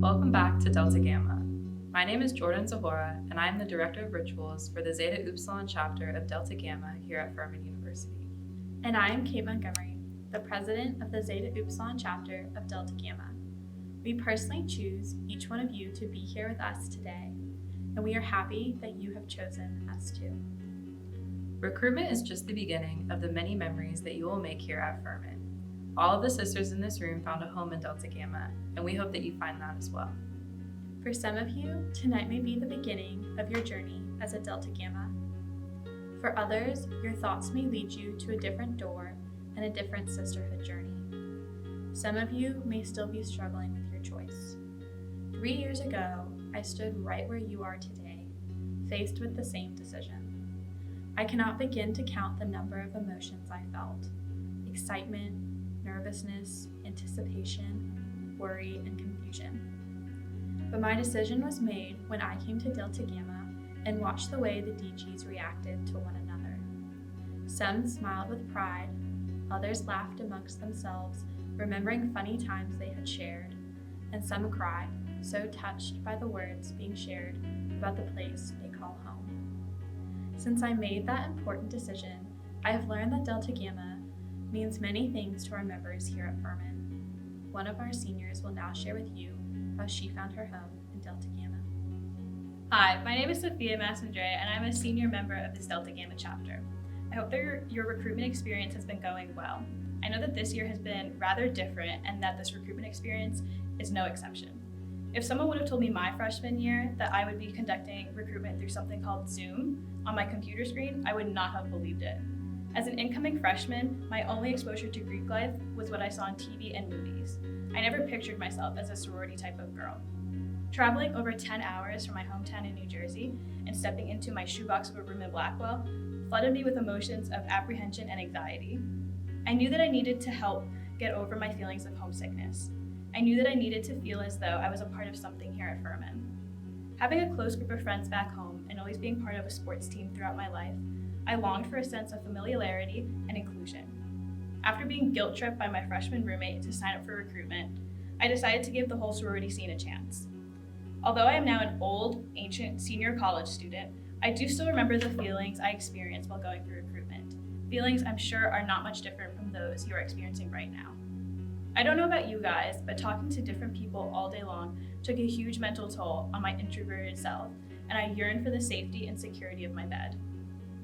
Welcome back to Delta Gamma. My name is Jordan Zahora, and I am the Director of Rituals for the Zeta Upsilon chapter of Delta Gamma here at Furman University. And I am Kate Montgomery, the President of the Zeta Upsilon chapter of Delta Gamma. We personally choose each one of you to be here with us today, and we are happy that you have chosen us too. Recruitment is just the beginning of the many memories that you will make here at Furman. All of the sisters in this room found a home in Delta Gamma, and we hope that you find that as well. For some of you, tonight may be the beginning of your journey as a Delta Gamma. For others, your thoughts may lead you to a different door and a different sisterhood journey. Some of you may still be struggling with your choice. 3 years ago, I stood right where you are today, faced with the same decision. I cannot begin to count the number of emotions I felt: excitement, nervousness, anticipation, worry, and confusion. But my decision was made when I came to Delta Gamma and watched the way the DGs reacted to one another. Some smiled with pride, others laughed amongst themselves, remembering funny times they had shared, and some cried, so touched by the words being shared about the place they call home. Since I made that important decision, I have learned that Delta Gamma means many things to our members here at Furman. One of our seniors will now share with you how she found her home in Delta Gamma. Hi, my name is Sophia Massandrea, and I'm a senior member of this Delta Gamma chapter. I hope that your recruitment experience has been going well. I know that this year has been rather different and that this recruitment experience is no exception. If someone would have told me my freshman year that I would be conducting recruitment through something called Zoom on my computer screen, I would not have believed it. As an incoming freshman, my only exposure to Greek life was what I saw on TV and movies. I never pictured myself as a sorority type of girl. Traveling over 10 hours from my hometown in New Jersey and stepping into my shoebox of a room in Blackwell flooded me with emotions of apprehension and anxiety. I knew that I needed to help get over my feelings of homesickness. I knew that I needed to feel as though I was a part of something here at Furman. Having a close group of friends back home and always being part of a sports team throughout my life, I longed for a sense of familiarity and inclusion. After being guilt-tripped by my freshman roommate to sign up for recruitment, I decided to give the whole sorority scene a chance. Although I am now an old, ancient senior college student, I do still remember the feelings I experienced while going through recruitment. Feelings I'm sure are not much different from those you are experiencing right now. I don't know about you guys, but talking to different people all day long took a huge mental toll on my introverted self, and I yearned for the safety and security of my bed.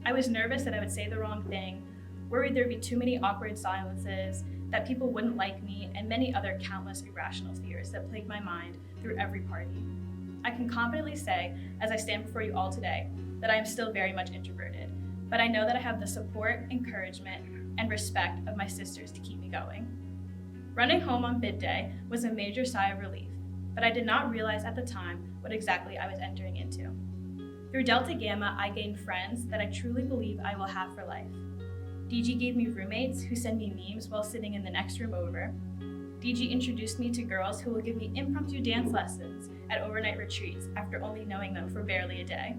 I was nervous that I would say the wrong thing, worried there'd be too many awkward silences, that people wouldn't like me, and many other countless irrational fears that plagued my mind through every party. I can confidently say, as I stand before you all today, that I am still very much introverted, but I know that I have the support, encouragement, and respect of my sisters to keep me going. Running home on bid day was a major sigh of relief, but I did not realize at the time what exactly I was entering into. Through Delta Gamma, I gained friends that I truly believe I will have for life. DG gave me roommates who send me memes while sitting in the next room over. DG introduced me to girls who will give me impromptu dance lessons at overnight retreats after only knowing them for barely a day.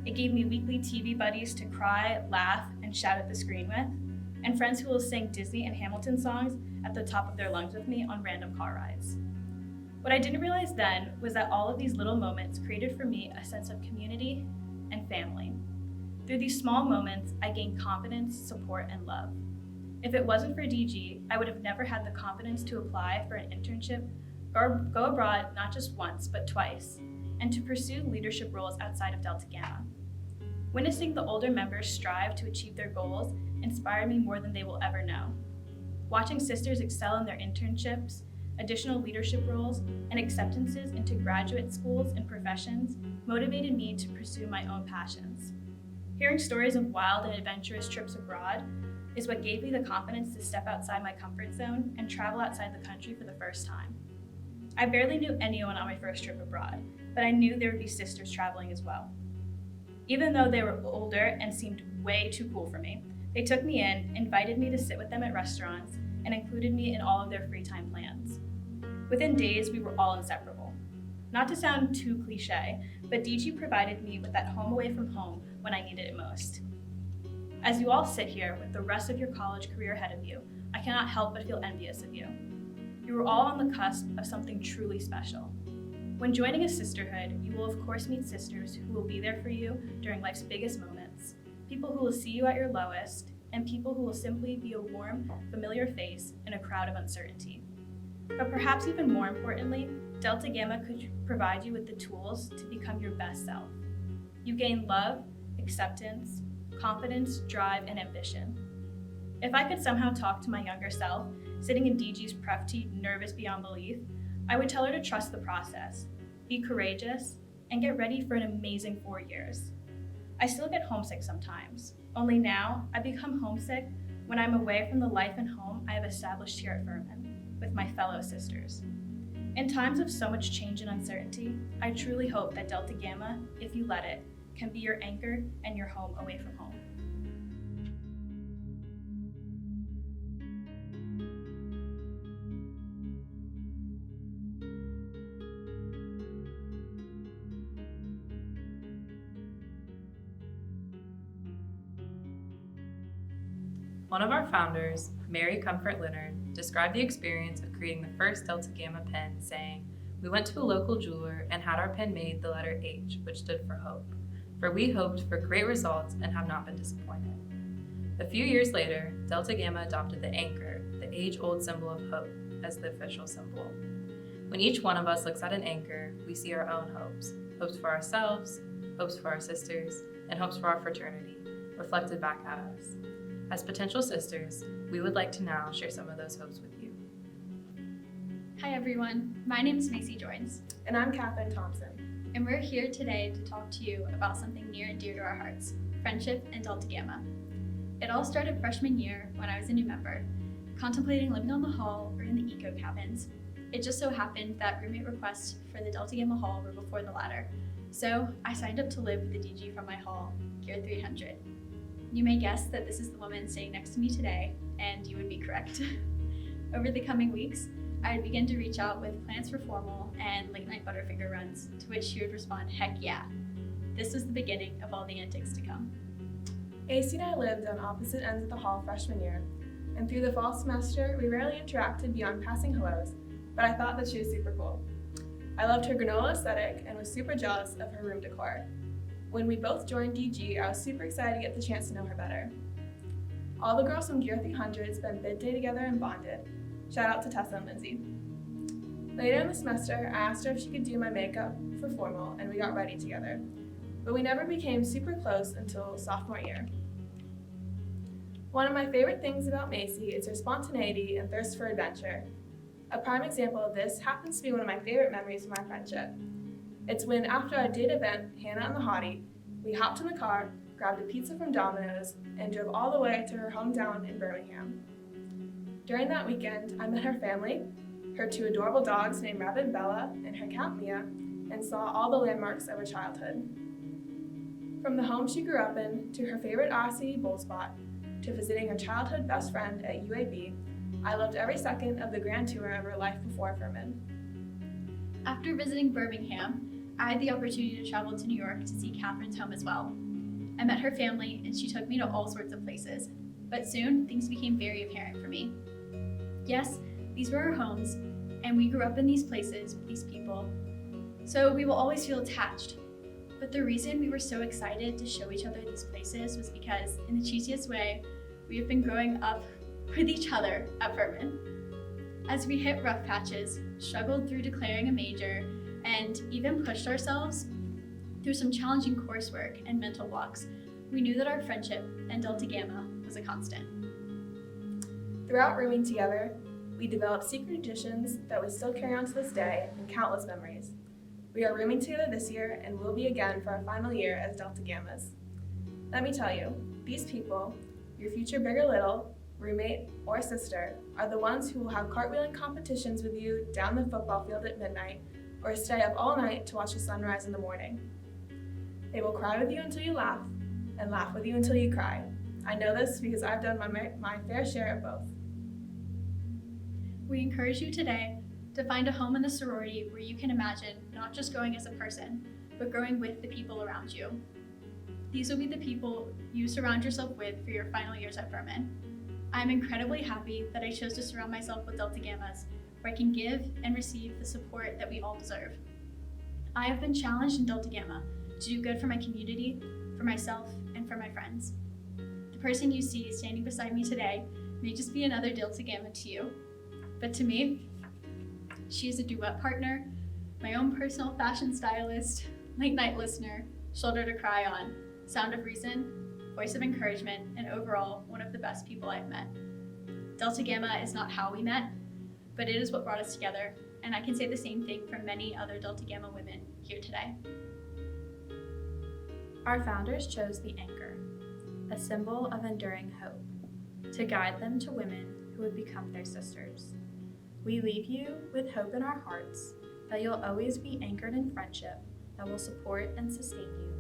It gave me weekly TV buddies to cry, laugh, and shout at the screen with, and friends who will sing Disney and Hamilton songs at the top of their lungs with me on random car rides. What I didn't realize then was that all of these little moments created for me a sense of community and family. Through these small moments, I gained confidence, support, and love. If it wasn't for DG, I would have never had the confidence to apply for an internship, or go abroad not just once, but twice, and to pursue leadership roles outside of Delta Gamma. Witnessing the older members strive to achieve their goals inspired me more than they will ever know. Watching sisters excel in their internships, additional leadership roles, and acceptances into graduate schools and professions motivated me to pursue my own passions. Hearing stories of wild and adventurous trips abroad is what gave me the confidence to step outside my comfort zone and travel outside the country for the first time. I barely knew anyone on my first trip abroad, but I knew there would be sisters traveling as well. Even though they were older and seemed way too cool for me, they took me in, invited me to sit with them at restaurants, and included me in all of their free time plans. Within days, we were all inseparable. Not to sound too cliche, but DG provided me with that home away from home when I needed it most. As you all sit here with the rest of your college career ahead of you, I cannot help but feel envious of you. You were all on the cusp of something truly special. When joining a sisterhood, you will of course meet sisters who will be there for you during life's biggest moments, people who will see you at your lowest, and people who will simply be a warm, familiar face in a crowd of uncertainty. But perhaps even more importantly, Delta Gamma could provide you with the tools to become your best self. You gain love, acceptance, confidence, drive, and ambition. If I could somehow talk to my younger self, sitting in DG's prep tee, nervous beyond belief, I would tell her to trust the process, be courageous, and get ready for an amazing 4 years. I still get homesick sometimes, only now I become homesick when I'm away from the life and home I have established here at Furman, with my fellow sisters. In times of so much change and uncertainty, I truly hope that Delta Gamma, if you let it, can be your anchor and your home away from home. One of our founders, Mary Comfort Leonard, described the experience of creating the first Delta Gamma pen, saying, "We went to a local jeweler and had our pen made the letter H, which stood for hope. For we hoped for great results and have not been disappointed." A few years later, Delta Gamma adopted the anchor, the age-old symbol of hope, as the official symbol. When each one of us looks at an anchor, we see our own hopes, hopes for ourselves, hopes for our sisters, and hopes for our fraternity, reflected back at us. As potential sisters, we would like to now share some of those hopes with you. Hi everyone, my name is Macy Joynes, And I'm Katherine Thompson. and we're here today to talk to you about something near and dear to our hearts, friendship and Delta Gamma. It all started freshman year when I was a new member, contemplating living on the hall or in the eco cabins. It just so happened that roommate requests for the Delta Gamma hall were before the latter, so I signed up to live with the DG from my hall, Gear 300. You may guess that this is the woman sitting next to me today, and you would be correct. Over the coming weeks, I would begin to reach out with plans for formal and late night Butterfinger runs, to which she would respond, "Heck yeah." This was the beginning of all the antics to come. AC and I lived on opposite ends of the hall freshman year, and through the fall semester, we rarely interacted beyond passing hellos, but I thought that she was super cool. I loved her granola aesthetic and was super jealous of her room decor. When we both joined DG, I was super excited to get the chance to know her better. All the girls from Gear 300 spent bid day together and bonded. Shout out to Tessa and Lindsay. Later in the semester, I asked her if she could do my makeup for formal, and we got ready together. But we never became super close until sophomore year. One of my favorite things about Macy is her spontaneity and thirst for adventure. A prime example of this happens to be one of my favorite memories of our friendship. It's when, after our date event, Hannah and the Hottie, we hopped in the car, grabbed a pizza from Domino's, and drove all the way to her hometown in Birmingham. During that weekend, I met her family, her 2 adorable dogs named Rabbit and Bella, and her cat Mia, and saw all the landmarks of her childhood. From the home she grew up in, to her favorite Aussie bowl spot, to visiting her childhood best friend at UAB, I loved every second of the grand tour of her life before Furman. After visiting Birmingham, I had the opportunity to travel to New York to see Catherine's home as well. I met her family and she took me to all sorts of places, but soon things became very apparent for me. Yes, these were our homes, and we grew up in these places with these people, so we will always feel attached. But the reason we were so excited to show each other these places was because, in the cheesiest way, we have been growing up with each other at Furman. As we hit rough patches, struggled through declaring a major, and even pushed ourselves through some challenging coursework and mental blocks, we knew that our friendship and Delta Gamma was a constant. Throughout rooming together, we developed secret traditions that we still carry on to this day and countless memories. We are rooming together this year and will be again for our final year as Delta Gammas. Let me tell you, these people, your future big or little, roommate, or sister, are the ones who will have cartwheeling competitions with you down the football field at midnight, or stay up all night to watch the sunrise in the morning. They will cry with you until you laugh, and laugh with you until you cry. I know this because I've done my fair share of both. We encourage you today to find a home in the sorority where you can imagine not just growing as a person, but growing with the people around you. These will be the people you surround yourself with for your final years at Furman. I'm incredibly happy that I chose to surround myself with Delta Gammas, where I can give and receive the support that we all deserve. I have been challenged in Delta Gamma to do good for my community, for myself, and for my friends. The person you see standing beside me today may just be another Delta Gamma to you, but to me, she is a duet partner, my own personal fashion stylist, late night listener, shoulder to cry on, sound of reason, voice of encouragement, and overall, one of the best people I've met. Delta Gamma is not how we met, but it is what brought us together, and I can say the same thing for many other Delta Gamma women here today. Our founders chose the anchor, a symbol of enduring hope, to guide them to women who would become their sisters. We leave you with hope in our hearts that you'll always be anchored in friendship that will support and sustain you